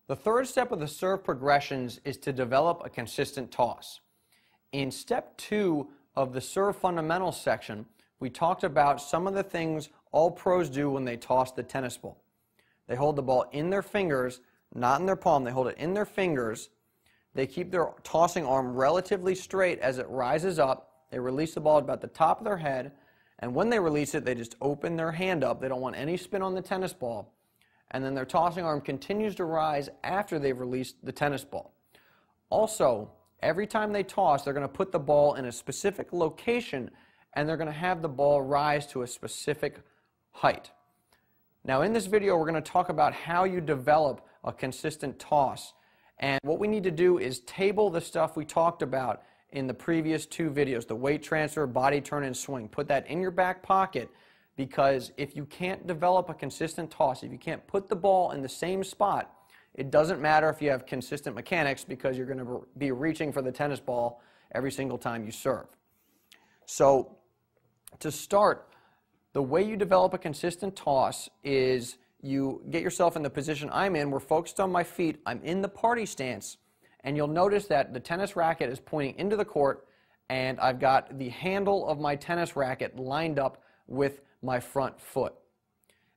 The third step of the serve progressions is to develop a consistent toss. In step 2 of the serve fundamentals section, we talked about some of the things all pros do when they toss the tennis ball. They hold the ball in their fingers, not in their palm. They hold it in their fingers. They keep their tossing arm relatively straight as it rises up. They release the ball at about the top of their head, and when they release it, they just open their hand up. They don't want any spin on the tennis ball. And then their tossing arm continues to rise after they've released the tennis ball. Also, every time they toss, they're going to put the ball in a specific location, and they're going to have the ball rise to a specific height. Now, in this video, we're going to talk about how you develop a consistent toss. And what we need to do is table the stuff we talked about in the previous 2 videos, the weight transfer, body turn, and swing. Put that in your back pocket, because if you can't develop a consistent toss, if you can't put the ball in the same spot, it doesn't matter if you have consistent mechanics, because you're going to be reaching for the tennis ball every single time you serve. So, to start, the way you develop a consistent toss is you get yourself in the position I'm in. We're focused on my feet. I'm in the party stance, and you'll notice that the tennis racket is pointing into the court, and I've got the handle of my tennis racket lined up with my front foot.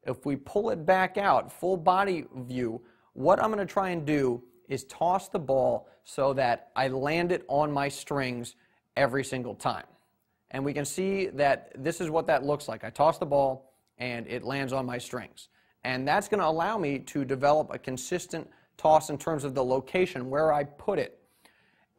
If we pull it back out, full body view, what I'm going to try and do is toss the ball so that I land it on my strings every single time. And we can see that this is what that looks like. I toss the ball and it lands on my strings. And that's going to allow me to develop a consistent toss in terms of the location where I put it.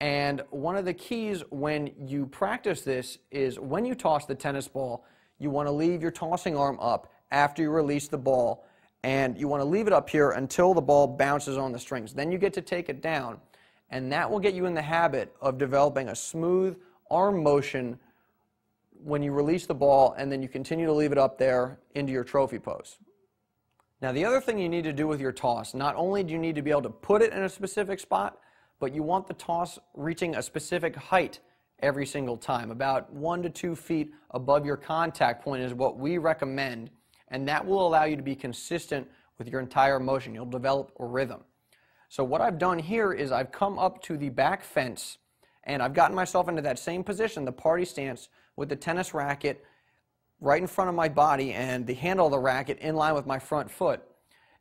And one of the keys when you practice this is when you toss the tennis ball, you want to leave your tossing arm up after you release the ball, and you want to leave it up here until the ball bounces on the strings. Then you get to take it down, and that will get you in the habit of developing a smooth arm motion when you release the ball, and then you continue to leave it up there into your trophy pose. Now, the other thing you need to do with your toss, not only do you need to be able to put it in a specific spot, but you want the toss reaching a specific height every single time. About 1 to 2 feet above your contact point is what we recommend, and that will allow you to be consistent with your entire motion. You'll develop a rhythm. So what I've done here is I've come up to the back fence, and I've gotten myself into that same position, the party stance, with the tennis racket right in front of my body and the handle of the racket in line with my front foot.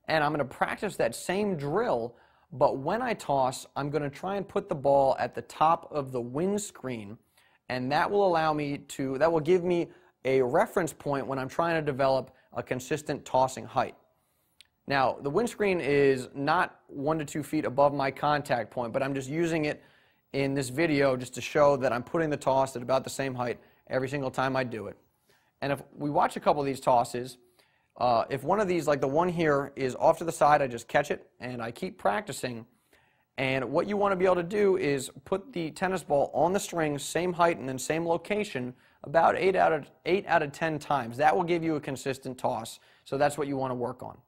And I'm going to practice that same drill, but when I toss, I'm going to try and put the ball at the top of the windscreen, and that will allow me to, that will give me a reference point when I'm trying to develop a consistent tossing height. Now, the windscreen is not 1 to 2 feet above my contact point, but I'm just using it in this video just to show that I'm putting the toss at about the same height every single time I do it. And if we watch a couple of these tosses, if one of these, like the one here, is off to the side, I just catch it and I keep practicing. And what you want to be able to do is put the tennis ball on the strings, same height and then same location, about 8 out of 10 times. That will give you a consistent toss. So that's what you want to work on.